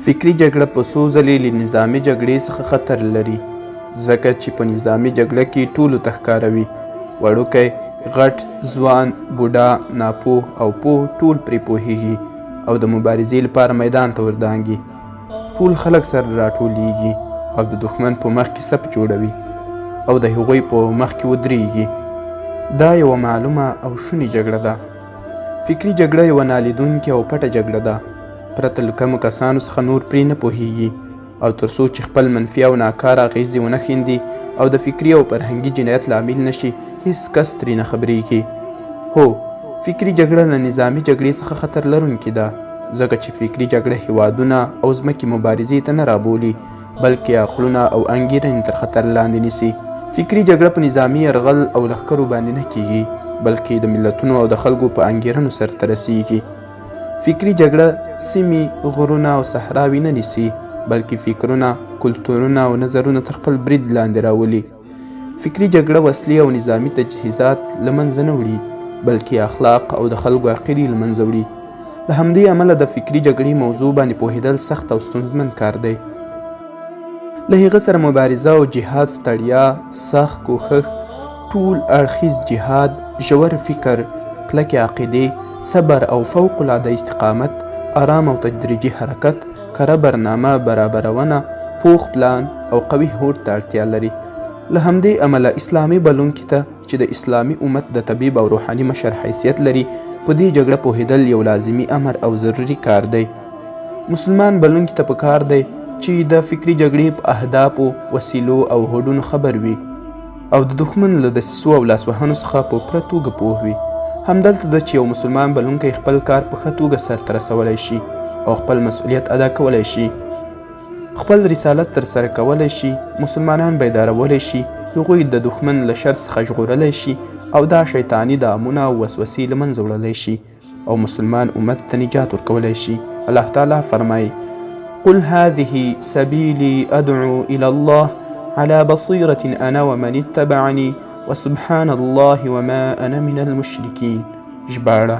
فکري جګړه په څو ځلې له نظامي جګړې څخه خطر لري، ځکه چې په نظامي جګړه کې ټولو ته ښکاروي، وړوکی، غټ، ځوان، بوډا، ناپوه او پوه ټول پرې پوهیږي او د مبارزې لپاره میدان ته وردانګي. ټول خلک سره راټولیږي او د دښمن په مخ کې صف جوړوي او د هغوی په مخ کې ودرېږي. دا یوه معلومه او شونې جګړه ده. فکري جګړه یوه نالیدونکې او پټه جګړه ده، پرته له کمو کسانو څخه نور پرې نه پوهیږي، او تر څو چې خپل منفي او ناکاره اغېزې ونه ښیندي او د فکري او فرهنګي جنایت لامل نشي، هیڅ کس ترې نه خبرېږي. هو، فکري جګړه له نظامي جګړې څخه خطر لرونکې ده، ځکه چې فکري جګړه هیوادونه او ځمکې مبارزې ته نه رابولي، بلکې عقلونه او انګیرنې تر خطر لاندې نیسي. فکري جګړه په نظامي یرغل او لښکرو باندې نه کیږي، بلکې د ملتونو او د خلکو په انګیرنو سرته رسیږي. فکري جګړه سیمې، غرونه او صحراوې نه نیسي، بلکې فکرونه، کلتورونه او نظرونه تر خپل برید لاندې راولي. فکري جګړه وسلې او نظامي تجهیزات له منځه نه وړي، بلکې اخلاق او د خلکو عقیدې له منځه وړي. له همدې امله د فکري جګړې موضوع باندې پوهېدل سخت او ستونزمن کار دی. له هغه سره مبارزه او جهاد، ستړیا، سخت کوښښ، ټول اړخیز جهاد، ژور فکر، کلکې عقیدې، صبر او فوق العاده استقامت، آرام او تدریجي حرکت، کره برنامه برابرونه، پوخ پلان او قوي هوډ ته اړتیا لري. له همدې امله اسلامي بلونکي ته چې د اسلامي امت د طبیب او روحاني مشر حیثیت لري، په دې جګړه پوهېدل یو لازمي امر او ضروري کار دی. مسلمان بلونکي ته پکار دی چې د فکري جګړې په اهدافو، وسیلو او هوډونو خبر وي او د دښمن له دسیسو او لاسوهنو څخه په پوره توګه پوه وي. همدلته ده چې یو مسلمان بلونکی خپل کار په ښه توګه سرته رسولی شي او خپل مسؤلیت ادا کولی شي، خپل رسالت ترسره کولی شي، مسلمانان بیدارولی شي، هغوی د دښمن له شر څخه ژغورلی شي او دا شیطاني دامونه او وسوسې له منځه وړلی شي او مسلمان امت ته نجات ورکولی شي. الله تعالی فرمایي: قل هذه سبيلي أدعو إلى الله على بصيرة أنا ومن اتبعني وسبحان الله وما أنا من المشركين. ژباړه: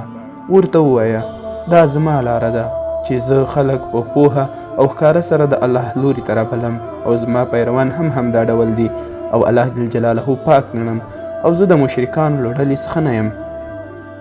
ورته ووایه دا زما لاره ده چې زه خلک په پوهه او ښکاره سره د الله لوري ته رابلم، او زما پیروان هم همدا ډول دي، او الله جل جلاله پاک ګڼم، او زه د مشرکانو له ډلې څخه نه یم.